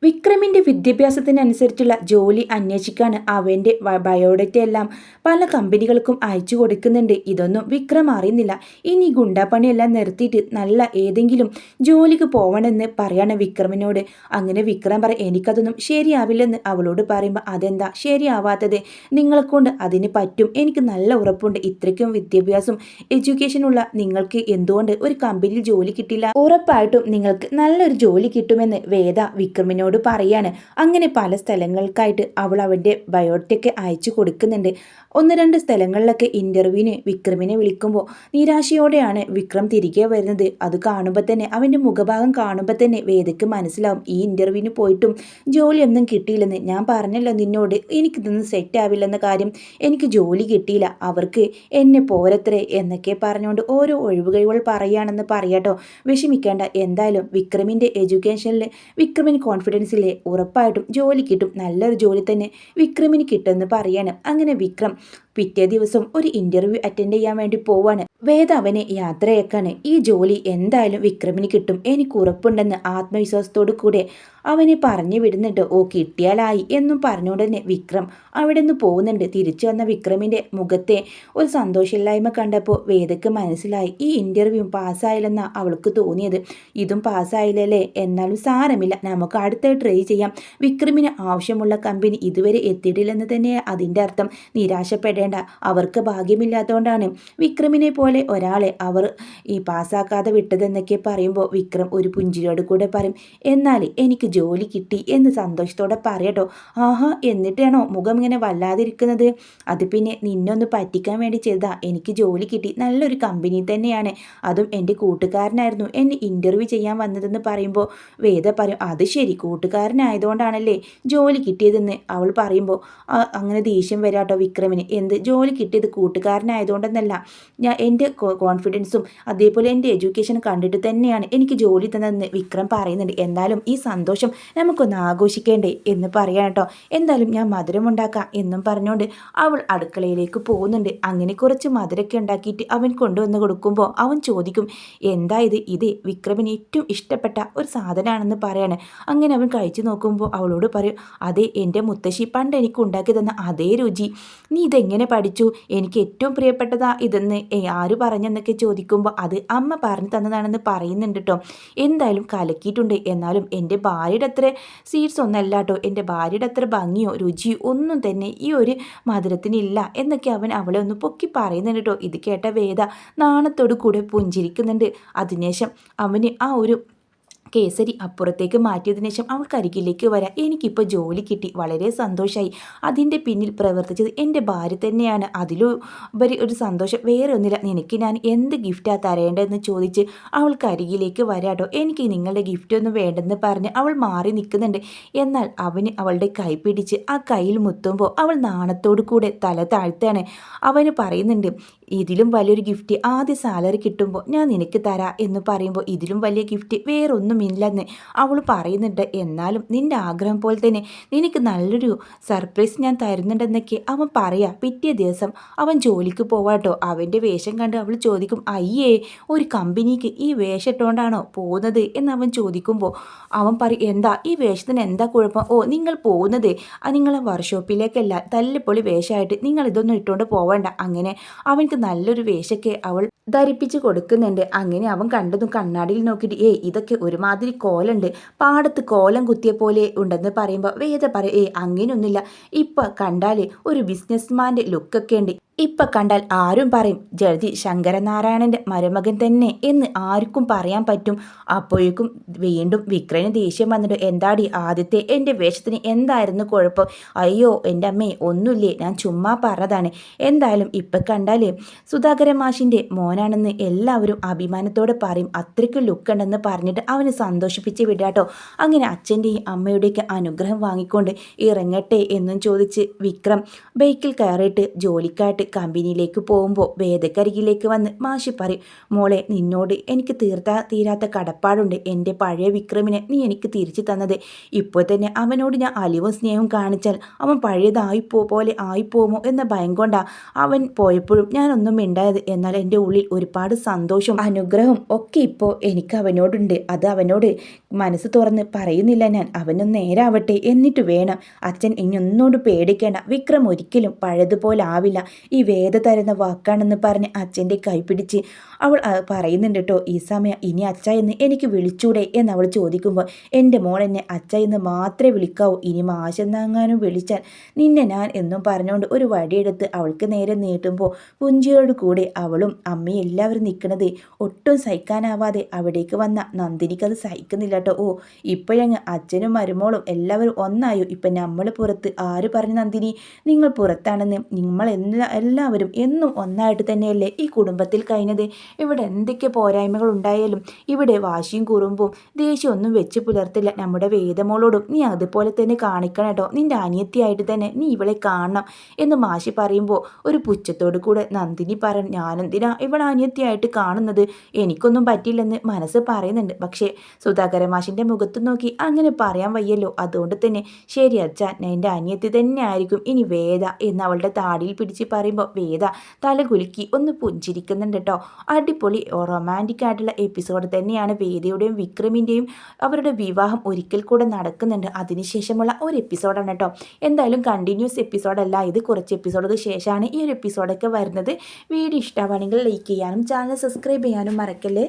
വിക്രമിന്റെ വിദ്യാഭ്യാസത്തിനനുസരിച്ചുള്ള ജോലി അന്വേഷിക്കാണ് അവന്റെ ബയോഡേറ്റ എല്ലാം പല കമ്പനികൾക്കും അയച്ചു കൊടുക്കുന്നുണ്ട്. ഇതൊന്നും വിക്രം അറിയുന്നില്ല. ഇനി ഗുണ്ടാപ്പണിയെല്ലാം നിർത്തിയിട്ട് നല്ല ഏതെങ്കിലും ജോലിക്ക് പോവണമെന്ന് പറയാണ് വിക്രമിനോട്. അങ്ങനെ വിക്രം എനിക്കതൊന്നും ശരിയാവില്ലെന്ന് അവളോട് പറയുമ്പോൾ അതെന്താ ശരിയാവാത്തത്? നിങ്ങളെ കൊണ്ട് അതിന് പറ്റും, എനിക്ക് നല്ല ഉറപ്പുണ്ട്. ഇത്രയ്ക്കും വിദ്യാഭ്യാസം എഡ്യൂക്കേഷനുള്ള നിങ്ങൾക്ക് എന്തുകൊണ്ട് ഒരു കമ്പനിയിൽ ജോലി കിട്ടില്ല? ഉറപ്പായിട്ടും നിങ്ങൾക്ക് നല്ലൊരു ജോലി കിട്ടുമെന്ന് വേദ വിക്രമിനോട് പറയാണ്. അങ്ങനെ പല സ്ഥലങ്ങൾക്കായിട്ട് അവൾ അവൻ്റെ ബയോഡേറ്റ അയച്ചു കൊടുക്കുന്നുണ്ട്. ഒന്ന് രണ്ട് സ്ഥലങ്ങളിലൊക്കെ ഇൻ്റർവ്യൂവിന് വിക്രമിനെ വിളിക്കുമ്പോൾ നിരാശയോടെയാണ് വിക്രം തിരികെ വരുന്നത്. അത് കാണുമ്പോൾ തന്നെ അവൻ്റെ മുഖഭാഗം കാണുമ്പോൾ തന്നെ വേദയ്ക്ക് മനസ്സിലാവും ഈ ഇൻ്റർവ്യൂവിന് പോയിട്ടും ജോലിയൊന്നും കിട്ടിയില്ലെന്ന്. ഞാൻ പറഞ്ഞല്ലോ നിന്നോട് എനിക്കിതൊന്നും സെറ്റ് ആവില്ലെന്ന കാര്യം. എനിക്ക് ജോലി കിട്ടിയില്ല, അവർക്ക് എന്നെ പോരത്രേ എന്നൊക്കെ പറഞ്ഞുകൊണ്ട് ഓരോ ഒഴിവുകഴിവുകൾ പറയുകയാണെന്ന് പറയാട്ടോ. വിഷമിക്കേണ്ട, എന്തായാലും വിക്രമിൻ്റെ എഡ്യൂക്കേഷനിൽ വിക്രമിന് കോൺഫിഡൻസില്ലേ, ഉറപ്പായിട്ടും ജോലി കിട്ടും. നല്ലൊരു ജോലി തന്നെ വിക്രമിന് കിട്ടുമെന്ന് പറയാണ്. അങ്ങനെ വിക്രം പിറ്റേ ദിവസം ഒരു ഇൻ്റർവ്യൂ അറ്റൻഡ് ചെയ്യാൻ വേണ്ടി പോവാണ്. വേദ അവനെ യാത്രയേക്കാണ്. ഈ ജോലി എന്തായാലും വിക്രമിന് കിട്ടും, എനിക്ക് ഉറപ്പുണ്ടെന്ന് ആത്മവിശ്വാസത്തോടു കൂടെ അവനെ പറഞ്ഞു വിടുന്നുണ്ട്. ഓ കിട്ടിയാലായി എന്നും പറഞ്ഞുകൊണ്ട് തന്നെ വിക്രം അവിടെ നിന്ന് പോകുന്നുണ്ട്. തിരിച്ചു വന്ന വിക്രമിൻ്റെ മുഖത്തെ ഒരു സന്തോഷമില്ലായ്മ കണ്ടപ്പോൾ വേദയ്ക്ക് മനസ്സിലായി ഈ ഇൻ്റർവ്യൂ പാസ്സായില്ലെന്നാണ് അവൾക്ക് തോന്നിയത്. ഇതും പാസ്സായില്ലല്ലേ, എന്നാലും സാരമില്ല, നമുക്ക് അടുത്ത ട്രൈ ചെയ്യാം. വിക്രമിന് ആവശ്യമുള്ള കമ്പനി ഇതുവരെ എത്തിയിട്ടില്ലെന്ന് തന്നെ അതിൻ്റെ അർത്ഥം. നിരാശപ്പെടേണ്ട, അവർക്ക് ഭാഗ്യമില്ലാത്തതുകൊണ്ടാണ് വിക്രമിനെ പോലെ ഒരാളെ അവർ ഈ പാസ്സാക്കാതെ വിട്ടതെന്നൊക്കെ പറയുമ്പോൾ വിക്രം ഒരു പുഞ്ചിരിയോട് കൂടെ പറയും, എന്നാൽ എനിക്ക് ജോലി കിട്ടി എന്ന് സന്തോഷത്തോടെ പറയട്ടോ. ആഹാ, എന്നിട്ടാണോ മുഖം ഇങ്ങനെ വല്ലാതിരിക്കുന്നത്? അത് പിന്നെ നിന്നൊന്ന് പറ്റിക്കാൻ വേണ്ടി ചെയ്താ. എനിക്ക് ജോലി കിട്ടി, നല്ലൊരു കമ്പനി തന്നെയാണ്, അതും എൻ്റെ കൂട്ടുകാരനായിരുന്നു എന്നെ ഇൻ്റർവ്യൂ ചെയ്യാൻ വന്നതെന്ന് പറയുമ്പോൾ വേദ പറയും, അത് ശരി, കൂട്ടുകാരനായതുകൊണ്ടാണല്ലേ ജോലി കിട്ടിയതെന്ന് അവൾ പറയുമ്പോൾ അങ്ങനെ ദേഷ്യം വരാട്ടോ വിക്രമിന്. എന്ത് ജോലി കിട്ടിയത് കൂട്ടുകാരനായതുകൊണ്ടെന്നല്ല, ഞാൻ എൻ്റെ കോൺഫിഡൻസും അതേപോലെ എൻ്റെ എഡ്യൂക്കേഷൻ കണ്ടിട്ട് തന്നെയാണ് എനിക്ക് ജോലി തന്നതെന്ന് വിക്രം പറയുന്നുണ്ട്. എന്നാലും ഈ സന്തോഷം നമുക്കൊന്ന് ആഘോഷിക്കേണ്ടേ എന്ന് പറയാം കേട്ടോ. എന്തായാലും ഞാൻ മധുരം ഉണ്ടാക്കാം എന്നും പറഞ്ഞുകൊണ്ട് അവൾ അടുക്കളയിലേക്ക് പോകുന്നുണ്ട്. അങ്ങനെ കുറച്ച് മധുരമൊക്കെ ഉണ്ടാക്കിയിട്ട് അവൻ കൊണ്ടുവന്ന് കൊടുക്കുമ്പോൾ അവൻ ചോദിക്കും, എന്താ ഇത്? ഇത് വിക്രമിന് ഏറ്റവും ഇഷ്ടപ്പെട്ട ഒരു സാധനമാണെന്ന് പറയാണ്. അങ്ങനെ അവൻ കഴിച്ചു നോക്കുമ്പോൾ അവളോട് പറയും, അതെ, എൻ്റെ മുത്തശ്ശി പണ്ട് എനിക്ക് ഉണ്ടാക്കി തന്ന അതേ രുചി. നീ ഇതെങ്ങനെ പഠിച്ചു? എനിക്ക് ഏറ്റവും പ്രിയപ്പെട്ടതാ ഇതെന്ന് ആര് പറഞ്ഞെന്നൊക്കെ ചോദിക്കുമ്പോൾ അത് അമ്മ പറഞ്ഞു തന്നതാണെന്ന് പറയുന്നുണ്ട് കേട്ടോ. എന്തായാലും കലക്കിയിട്ടുണ്ട്. എന്നാലും എൻ്റെ ഭാര്യയുടെ അത്ര സ്വീറ്റ്സ് ഒന്നല്ല കേട്ടോ, എൻ്റെ ഭാര്യയുടെ അത്ര ഭംഗിയോ രുചിയോ ഒന്നും തന്നെ ഈ ഒരു മധുരത്തിനില്ല എന്നൊക്കെ അവൻ അവളെ ഒന്ന് പൊക്കി പറയുന്നുണ്ട് കേട്ടോ. ഇത് കേട്ട വേദ നാണത്തോടു കൂടെ പുഞ്ചിരിക്കുന്നുണ്ട്. അതിനുശേഷം അവന് ആ ഒരു കേസരി അപ്പുറത്തേക്ക് മാറ്റിയതിനു ശേഷം അവൾക്കരികിലേക്ക് വരാം. എനിക്കിപ്പോൾ ജോലി കിട്ടി, വളരെ സന്തോഷമായി. അതിൻ്റെ പിന്നിൽ പ്രവർത്തിച്ചത് എൻ്റെ ഭാര്യ തന്നെയാണ്. അതിലുപരി ഒരു സന്തോഷം വേറെ ഒന്നുമില്ല. നിനക്ക് ഞാൻ എന്ത് ഗിഫ്റ്റാണ് തരേണ്ടതെന്ന് ചോദിച്ച് അവൾക്കരികിലേക്ക് വരാട്ടോ. എനിക്ക് നിങ്ങളുടെ ഗിഫ്റ്റ് ഒന്നും വേണ്ടെന്ന് പറഞ്ഞ് അവൾ മാറി നിൽക്കുന്നുണ്ട്. എന്നാൽ അവന് അവളുടെ കൈ പിടിച്ച് ആ കയ്യിൽ മുത്തുമ്പോൾ അവൾ നാണത്തോടു കൂടെ തല താഴ്ത്താണ്. അവന് പറയുന്നുണ്ട്, ഇതിലും വലിയൊരു ഗിഫ്റ്റ് ആദ്യ സാലറി കിട്ടുമ്പോൾ ഞാൻ നിനക്ക് തരാം എന്ന് പറയുമ്പോൾ ഇതിലും വലിയ ഗിഫ്റ്റ് വേറൊന്നുമില്ലെന്ന് അവൾ പറയുന്നുണ്ട്. എന്നാലും നിൻ്റെ ആഗ്രഹം പോലെ തന്നെ നിനക്ക് നല്ലൊരു സർപ്രൈസ് ഞാൻ തരുന്നുണ്ടെന്നൊക്കെ അവൻ പറയാം. പിറ്റേ ദിവസം അവൻ ജോലിക്ക് പോവാട്ടോ. അവൻ്റെ വേഷം കണ്ട് അവൾ ചോദിക്കും, അയ്യേ, ഒരു കമ്പനിക്ക് ഈ വേഷം ഇട്ടുകൊണ്ടാണോ പോകുന്നത് എന്ന് അവൻ ചോദിക്കുമ്പോൾ അവൻ പറയും, എന്താ ഈ വേഷത്തിന് എന്താ കുഴപ്പം? ഓ, നിങ്ങൾ പോകുന്നത് നിങ്ങളെ വർക്ക്ഷോപ്പിലേക്കല്ല, തല്ലിപ്പൊളി വേഷമായിട്ട് നിങ്ങൾ ഇതൊന്നും ഇട്ടുകൊണ്ട് പോവേണ്ട. അങ്ങനെ അവൻക്ക് നല്ലൊരു വേഷമൊക്കെ അവൾ ധരിപ്പിച്ച് കൊടുക്കുന്നുണ്ട്. അങ്ങനെ അവൻ കണ്ടതും കണ്ണാടിയിൽ നോക്കിയിട്ട്, ഇതൊക്കെ ഒരുമാതിരി കോലുണ്ട്, പാടത്ത് കോലം കുത്തിയ പോലെ ഉണ്ടെന്ന് പറയുമ്പോൾ വേദ പറയും, അങ്ങനെയൊന്നുമില്ല, ഇപ്പം കണ്ടാൽ ഒരു ബിസിനസ്മാൻ്റെ ലുക്കൊക്കെ ഉണ്ട്, ഇപ്പം കണ്ടാൽ ആരും പറയും ജഡ്ജി ശങ്കരനാരായണൻ്റെ മരുമകൻ തന്നെ എന്ന് ആർക്കും പറയാൻ പറ്റും. അപ്പോഴേക്കും വീണ്ടും വിക്രമിന് ദേഷ്യം വന്നിട്ട്, എന്താടി ആദ്യത്തെ എൻ്റെ വേഷത്തിന് എന്തായിരുന്നു കുഴപ്പം? അയ്യോ എൻ്റെ അമ്മേ, ഒന്നുമില്ലേ, ഞാൻ ചുമ്മാ പറഞ്ഞതാണ്. എന്തായാലും ഇപ്പം കണ്ടാൽ സുധാകരൻ മാഷിൻ്റെ മോനാണെന്ന് എല്ലാവരും അഭിമാനത്തോടെ പറയും, അത്രയ്ക്ക് ലുക്കുണ്ടെന്ന് പറഞ്ഞിട്ട് അവന് സന്തോഷിപ്പിച്ച് വിടാട്ടോ. അങ്ങനെ അച്ഛൻ്റെയും അമ്മയുടെയൊക്കെ അനുഗ്രഹം വാങ്ങിക്കൊണ്ട് ഇറങ്ങട്ടെ എന്നും ചോദിച്ച് വിക്രം ബൈക്കിൽ കയറിയിട്ട് ജോലിക്കായിട്ട് അങ്ങോട്ട് കമ്പനിയിലേക്ക് പോകുമ്പോൾ വേദക്കരികിലേക്ക് വന്ന് മാഷി പറയും, മോളെ നിന്നോട് എനിക്ക് തീരാത്ത കടപ്പാടുണ്ട്. എൻ്റെ പഴയ വിക്രമിനെ നീ എനിക്ക് തിരിച്ചു തന്നത്. ഇപ്പോൾ തന്നെ അവനോട് ഞാൻ അലിവും സ്നേഹവും കാണിച്ചാൽ അവൻ പോലെ ആയിപ്പോമോ എന്ന ഭയം കൊണ്ടാ അവൻ പോയപ്പോഴും ഞാനൊന്നും മിണ്ടായത്. എന്നാൽ എൻ്റെ ഉള്ളിൽ ഒരുപാട് സന്തോഷവും അനുഗ്രഹവും ഒക്കെ ഇപ്പോൾ എനിക്ക് അവനോടുണ്ട്. അത് അവനോട് മനസ്സ് തുറന്ന് പറയുന്നില്ല ഞാൻ. അവനൊന്ന് നേരാവട്ടെ, എന്നിട്ട് വേണം. അച്ഛൻ ഇനിയൊന്നോട് പേടിക്കേണ്ട. വിക്രം ഒരിക്കലും പഴയതുപോലെ ആവില്ല. ഈ വേദ തരുന്ന വാക്കാണെന്ന് പറഞ്ഞ് അച്ഛൻ്റെ കൈ പിടിച്ച് അവൾ പറയുന്നുണ്ട് കേട്ടോ. ഈ സമയം ഇനി അച്ഛ എന്ന് എനിക്ക് വിളിച്ചൂടെ എന്ന് അവൾ ചോദിക്കുമ്പോൾ, എൻ്റെ മോൾ എന്നെ അച്ഛ എന്ന് മാത്രമേ വിളിക്കാവൂ. ഇനി മാഷെന്നെങ്ങാനും വിളിച്ചാൽ നിന്നെ ഞാൻ എന്നും പറഞ്ഞുകൊണ്ട് ഒരു വടിയെടുത്ത് അവൾക്ക് നേരെ നീട്ടുമ്പോൾ പുഞ്ചിയോട് കൂടെ അവളും അമ്മയും എല്ലാവരും നിൽക്കുന്നത് ഒട്ടും സഹിക്കാനാവാതെ അവിടേക്ക് വന്ന നന്ദിനിക്കത് സഹിക്കുന്നില്ല കേട്ടോ. ഓ, ഇപ്പോഴങ്ങ് അച്ഛനും മരുമോളും എല്ലാവരും ഒന്നായോ. ഇപ്പം നമ്മൾ പുറത്ത്. ആര് പറഞ്ഞു നന്ദിനി നിങ്ങൾ പുറത്താണെന്ന്? നിങ്ങൾ എല്ലാവരും എന്നും ഒന്നായിട്ട് തന്നെയല്ലേ ഈ കുടുംബത്തിൽ കഴിഞ്ഞത്? ഇവിടെ എന്തൊക്കെ പോരായ്മകൾ ഉണ്ടായാലും ഇവിടെ വാശിയും കുറുമ്പും ദേഷ്യം ഒന്നും വെച്ച് പുലർത്തില്ല നമ്മുടെ വേദമോളോടും. നീ അതുപോലെ തന്നെ കാണിക്കണം കേട്ടോ. നിന്റെ അനിയത്തിയായിട്ട് തന്നെ നീ ഇവളെ കാണണം എന്ന് മാഷി പറയുമ്പോൾ ഒരു പുച്ഛത്തോട് കൂടെ നന്ദിനി പറഞ്ഞു, ഞാനെന്തിനാ ഇവളെ അനിയത്തിയായിട്ട് കാണുന്നത്? എനിക്കൊന്നും പറ്റില്ലെന്ന് മനസ്സ് പറയുന്നുണ്ട്. പക്ഷേ സുധാകര മാഷിൻ്റെ മുഖത്ത് നോക്കി അങ്ങനെ പറയാൻ വയ്യല്ലോ. അതുകൊണ്ട് തന്നെ ശരി അച്ഛാ, എൻ്റെ അനിയത്തി തന്നെ ആയിരിക്കും ഇനി വേദ എന്ന് അവളുടെ താടിയിൽ പിടിച്ച് പറയുമ്പോൾ വേദ തല കുലുക്കി ഒന്ന് പുഞ്ചിരിക്കുന്നുണ്ട് കേട്ടോ. അടിപൊളി റൊമാൻറ്റിക് ആയിട്ടുള്ള എപ്പിസോഡ് തന്നെയാണ്. വേദയുടെയും വിക്രമിൻ്റെയും അവരുടെ വിവാഹം ഒരിക്കൽ കൂടെ നടക്കുന്നുണ്ട്. അതിനുശേഷമുള്ള ഒരു എപ്പിസോഡാണ് കേട്ടോ. എന്തായാലും കണ്ടിന്യൂസ് എപ്പിസോഡല്ല ഇത്, കുറച്ച് എപ്പിസോഡുകൾക്ക് ശേഷമാണ് ഈ ഒരു എപ്പിസോഡൊക്കെ വരുന്നത്. വീഡിയോ ഇഷ്ടമാണെങ്കിൽ ലൈക്ക് ചെയ്യാനും ചാനൽ സബ്സ്ക്രൈബ് ചെയ്യാനും മറക്കല്ലേ.